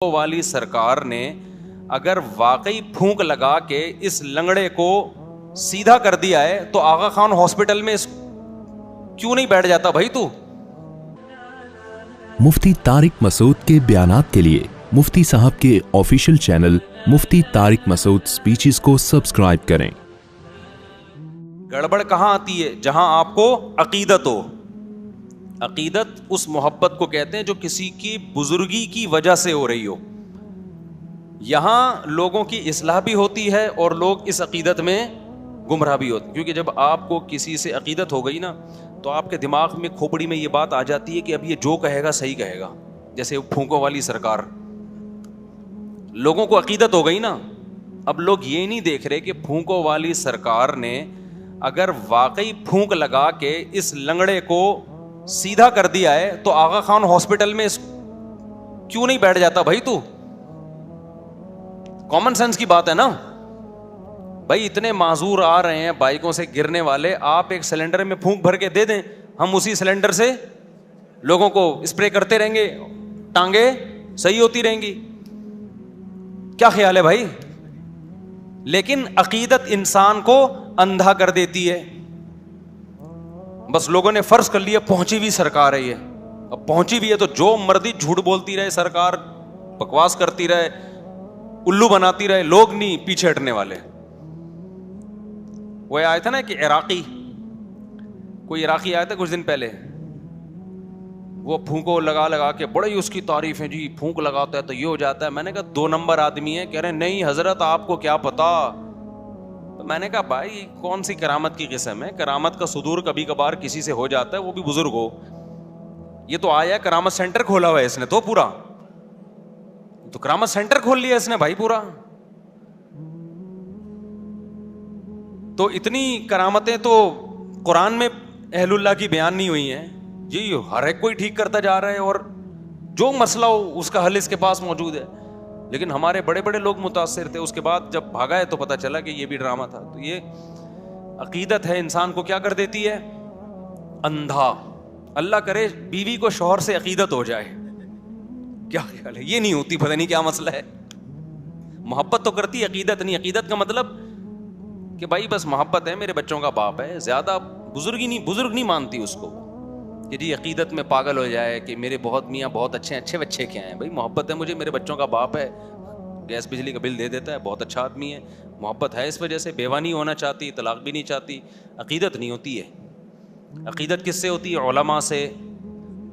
والی سرکار نے اگر واقعی پھونک لگا کے اس لنگڑے کو سیدھا کر دیا ہے تو آغا خان ہاسپٹل میں کیوں نہیں بیٹھ جاتا بھائی تو؟ مفتی طارق مسعود کے بیانات کے لیے مفتی صاحب کے آفیشیل چینل مفتی طارق مسعود سپیچز کو سبسکرائب کریں۔ گڑبڑ کہاں آتی ہے؟ جہاں آپ کو عقیدت ہو۔ عقیدت اس محبت کو کہتے ہیں جو کسی کی بزرگی کی وجہ سے ہو رہی ہو۔ یہاں لوگوں کی اصلاح بھی ہوتی ہے اور لوگ اس عقیدت میں گمراہ بھی ہوتے ہیں، کیونکہ جب آپ کو کسی سے عقیدت ہو گئی نا تو آپ کے دماغ میں کھوپڑی میں یہ بات آ جاتی ہے کہ اب یہ جو کہے گا صحیح کہے گا۔ جیسے پھونکوں والی سرکار، لوگوں کو عقیدت ہو گئی نا، اب لوگ یہ نہیں دیکھ رہے کہ پھونکوں والی سرکار نے اگر واقعی پھونک لگا کے اس لنگڑے کو سیدھا کر دیا ہے تو آغا خان ہاسپٹل میں کیوں نہیں بیٹھ جاتا بھائی تو؟ کامن سینس کی بات ہے نا بھائی، اتنے معذور آ رہے ہیں بائکوں سے گرنے والے، آپ ایک سلنڈر میں پھونک بھر کے دے دیں، ہم اسی سلنڈر سے لوگوں کو اسپرے کرتے رہیں گے، ٹانگیں صحیح ہوتی رہیں گی۔ کیا خیال ہے بھائی؟ لیکن عقیدت انسان کو اندھا کر دیتی ہے۔ بس لوگوں نے فرض کر لیا پہنچی ہوئی سرکار ہے، یہ اب پہنچی بھی ہے تو جو مردی جھوٹ بولتی رہے سرکار، بکواس کرتی رہے، الو بناتی رہے، لوگ نہیں پیچھے ہٹنے والے۔ وہ آیا تھا نا کہ کوئی عراقی آیا تھا کچھ دن پہلے، وہ پھونکو لگا لگا کے بڑی اس کی تعریف ہے، جی پھونک لگاتا ہے تو یہ ہو جاتا ہے۔ میں نے کہا 2 نمبر آدمی ہے۔ کہہ رہے نہیں حضرت آپ کو کیا پتا۔ تو میں نے کہا بھائی کون سی کرامت کی قسم ہے؟ کرامت کا صدور کبھی کبھار کسی سے ہو جاتا ہے، وہ بھی بزرگ ہو۔ یہ تو آیا کرامت سینٹر کھولا ہوا ہے اس نے تو پورا، تو کرامت سینٹر کھول لیا اس نے بھائی پورا۔ تو اتنی کرامتیں تو قرآن میں اہل اللہ کی بیان نہیں ہوئی ہیں جی، ہر ایک کوئی ٹھیک کرتا جا رہا ہے اور جو مسئلہ ہو اس کا حل اس کے پاس موجود ہے۔ لیکن ہمارے بڑے بڑے لوگ متاثر تھے، اس کے بعد جب بھاگا ہے تو پتا چلا کہ یہ بھی ڈرامہ تھا۔ تو یہ عقیدت ہے انسان کو کیا کر دیتی ہے؟ اندھا۔ اللہ کرے بیوی کو شوہر سے عقیدت ہو جائے، کیا خیال ہے؟ یہ نہیں ہوتی، پتہ نہیں کیا مسئلہ ہے۔ محبت تو کرتی، عقیدت نہیں۔ عقیدت کا مطلب کہ بھائی بس محبت ہے، میرے بچوں کا باپ ہے، زیادہ بزرگ نہیں مانتی اس کو کہ جی عقیدت میں پاگل ہو جائے کہ میرے بہت میاں بہت اچھے بچے کیا ہیں۔ بھائی محبت ہے مجھے، میرے بچوں کا باپ ہے، گیس بجلی کا بل دے دیتا ہے، بہت اچھا آدمی ہے، محبت ہے اس وجہ سے، بیوہ نہیں ہونا چاہتی، طلاق بھی نہیں چاہتی۔ عقیدت نہیں ہوتی ہے۔ عقیدت کس سے ہوتی ہے؟ علماء سے،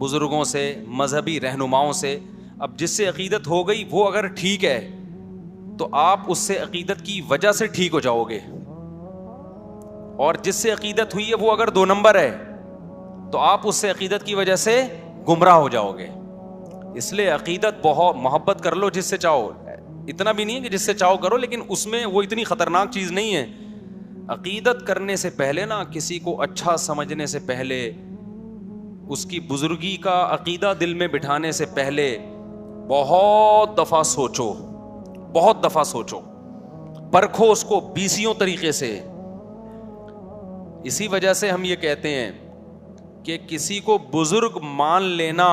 بزرگوں سے، مذہبی رہنماؤں سے۔ اب جس سے عقیدت ہو گئی وہ اگر ٹھیک ہے تو آپ اس سے عقیدت کی وجہ سے ٹھیک ہو جاؤ گے، اور جس سے عقیدت ہوئی ہے وہ اگر 2 نمبر ہے تو آپ اس سے عقیدت کی وجہ سے گمراہ ہو جاؤ گے۔ اس لیے عقیدت بہت محبت کر لو جس سے چاہو، اتنا بھی نہیں ہے کہ جس سے چاہو کرو، لیکن اس میں وہ اتنی خطرناک چیز نہیں ہے۔ عقیدت کرنے سے پہلے نا، کسی کو اچھا سمجھنے سے پہلے، اس کی بزرگی کا عقیدہ دل میں بٹھانے سے پہلے بہت دفعہ سوچو، پرکھو اس کو 20 طریقے سے۔ اسی وجہ سے ہم یہ کہتے ہیں کہ کسی کو بزرگ مان لینا،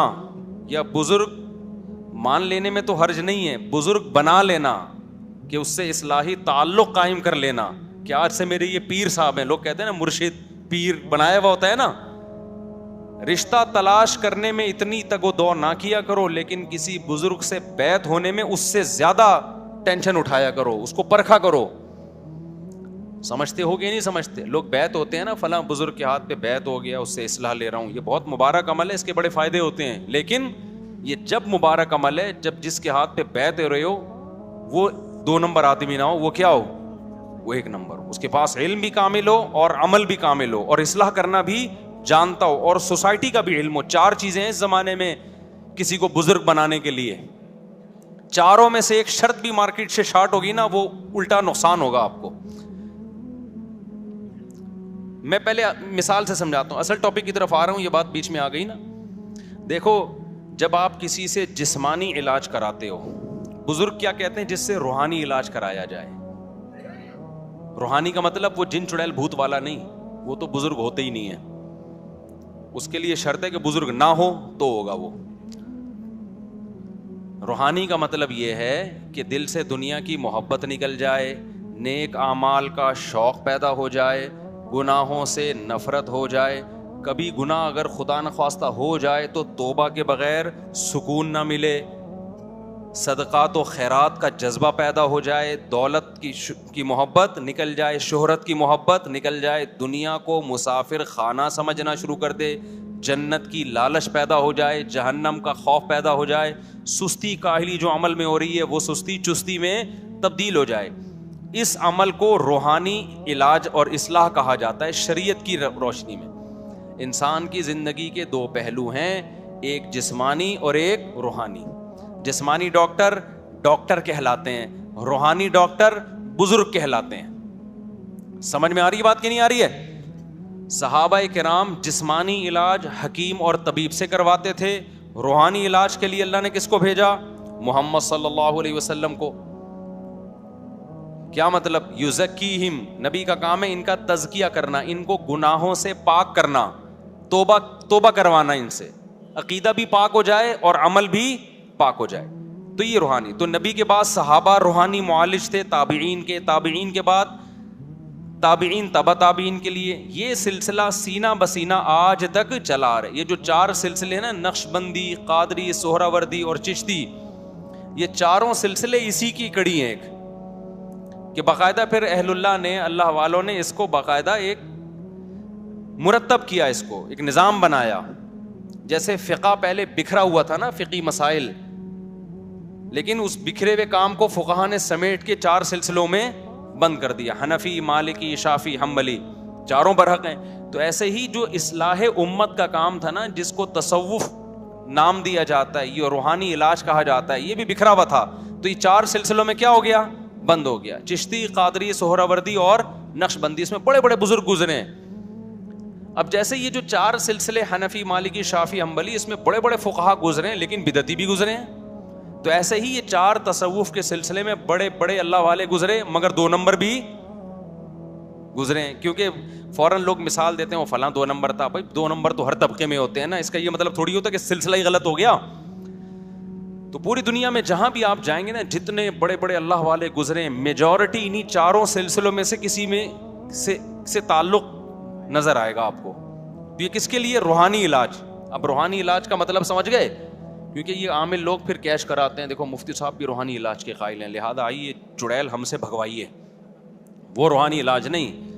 یا بزرگ مان لینے میں تو حرج نہیں ہے، بزرگ بنا لینا، کہ اس سے اصلاحی تعلق قائم کر لینا کہ آج سے میرے یہ پیر صاحب ہیں۔ لوگ کہتے ہیں نا مرشد پیر بنایا ہوا ہوتا ہے نا۔ رشتہ تلاش کرنے میں اتنی تگ و دو نہ کیا کرو، لیکن کسی بزرگ سے بیعت ہونے میں اس سے زیادہ ٹینشن اٹھایا کرو، اس کو پرکھا کرو۔ سمجھتے ہو گے نہیں سمجھتے؟ لوگ بیعت ہوتے ہیں نا، فلاں بزرگ کے ہاتھ پہ بیعت ہو گیا، اس سے اصلاح لے رہا ہوں، یہ بہت مبارک عمل ہے، اس کے بڑے فائدے ہوتے ہیں۔ لیکن یہ جب مبارک عمل ہے جب جس کے ہاتھ پہ بیعت ہو رہے ہو وہ 2 نمبر آدمی نہ ہو، وہ کیا ہو؟ وہ 1 نمبر ہو، اس کے پاس علم بھی کامل ہو اور عمل بھی کامل ہو اور اصلاح کرنا بھی جانتا ہو اور سوسائٹی کا بھی علم ہو۔ 4 چیزیں ہیں اس زمانے میں کسی کو بزرگ بنانے کے لیے، چاروں میں سے ایک شرط بھی مارکیٹ سے شارٹ ہوگی نا، وہ الٹا نقصان ہوگا آپ کو۔ میں پہلے مثال سے سمجھاتا ہوں، اصل ٹاپک کی طرف آ رہا ہوں، یہ بات بیچ میں آ گئی نا۔ دیکھو جب آپ کسی سے جسمانی علاج کراتے ہو، بزرگ کیا کہتے ہیں؟ جس سے روحانی علاج کرایا جائے۔ روحانی کا مطلب وہ جن چڑیل بھوت والا نہیں، وہ تو بزرگ ہوتے ہی نہیں ہے، اس کے لیے شرط ہے کہ بزرگ نہ ہو تو ہوگا وہ۔ روحانی کا مطلب یہ ہے کہ دل سے دنیا کی محبت نکل جائے, نیک اعمال کا شوق پیدا ہو جائے, گناہوں سے نفرت ہو جائے. کبھی گناہ اگر خدا نخواستہ ہو جائے تو توبہ کے بغیر سکون نہ ملے, صدقات و خیرات کا جذبہ پیدا ہو جائے, دولت کی محبت نکل جائے, شہرت کی محبت نکل جائے, دنیا کو مسافر خانہ سمجھنا شروع کر دے, جنت کی لالچ پیدا ہو جائے, جہنم کا خوف پیدا ہو جائے, سستی کاہلی جو عمل میں ہو رہی ہے وہ سستی چستی میں تبدیل ہو جائے. اس عمل کو روحانی علاج اور اصلاح کہا جاتا ہے شریعت کی روشنی میں. انسان کی زندگی کے دو پہلو ہیں, ایک جسمانی اور ایک روحانی. جسمانی ڈاکٹر ڈاکٹر کہلاتے ہیں, روحانی ڈاکٹر بزرگ کہلاتے ہیں. سمجھ میں آ رہی ہے بات کہ نہیں آ رہی ہے؟ صحابہ کرام جسمانی علاج حکیم اور طبیب سے کرواتے تھے, روحانی علاج کے لیے اللہ نے کس کو بھیجا؟ محمد صلی اللہ علیہ وسلم کو. کیا مطلب؟ یزکیہم, نبی کا کام ہے ان کا تزکیہ کرنا, ان کو گناہوں سے پاک کرنا, توبہ کروانا ان سے, عقیدہ بھی پاک ہو جائے اور عمل بھی پاک ہو جائے. تو یہ روحانی. تو نبی کے بعد صحابہ روحانی معالج تھے, تابعین کے, تابعین کے بعد تابعین, تبع تابعین کے لیے. یہ سلسلہ سینہ بسینہ آج تک چلا رہے. یہ جو 4 سلسلے ہیں نا, نقش بندی, قادری, سہراوردی اور چشتی, یہ چاروں سلسلے اسی کی کڑی ہیں ایک, کہ باقاعدہ پھر اہل اللہ نے, اللہ والوں نے اس کو باقاعدہ ایک مرتب کیا, اس کو ایک نظام بنایا. جیسے فقہ پہلے بکھرا ہوا تھا نا, فقی مسائل, لیکن اس بکھرے ہوئے کام کو فقہا نے سمیٹ کے 4 سلسلوں میں بند کر دیا. حنفی, مالکی, شافعی, حنبلی, چاروں برحق ہیں. تو ایسے ہی جو اصلاح امت کا کام تھا نا, جس کو تصوف نام دیا جاتا ہے, یہ روحانی علاج کہا جاتا ہے, یہ بھی بکھرا ہوا تھا. تو یہ 4 سلسلوں میں کیا ہو گیا؟ بند ہو گیا. چشتی, قادری, سہراوردی اور نقش بندی, اس میں بڑے بڑے بزرگ گزرے ہیں. اب جیسے یہ جو 4 سلسلے حنفی, مالکی, شافعی, حنبلی, اس میں بڑے بڑے فقہا گزرے ہیں, لیکن بدعتی بھی گزرے ہیں. تو ایسے ہی یہ 4 تصوف کے سلسلے میں بڑے بڑے اللہ والے گزرے, مگر 2 نمبر بھی گزرے ہیں. کیونکہ فوراً لوگ مثال دیتے ہیں وہ فلاں 2 نمبر تھا. بھائی 2 نمبر تو ہر طبقے میں ہوتے ہیں نا, اس کا یہ مطلب تھوڑی ہوتا کہ سلسلہ ہی غلط ہو گیا. تو پوری دنیا میں جہاں بھی آپ جائیں گے نا, جتنے بڑے بڑے اللہ والے گزرے, میجورٹی انہی 4 سلسلوں میں سے کسی میں سے تعلق نظر آئے گا آپ کو. تو یہ کس کے لیے؟ روحانی علاج. اب روحانی علاج کا مطلب سمجھ گئے؟ کیونکہ یہ عامل لوگ پھر کیش کراتے ہیں, دیکھو مفتی صاحب بھی روحانی علاج کے قائل ہیں, لہذا آئیے چڑیل ہم سے بھگوائیے. وہ روحانی علاج نہیں.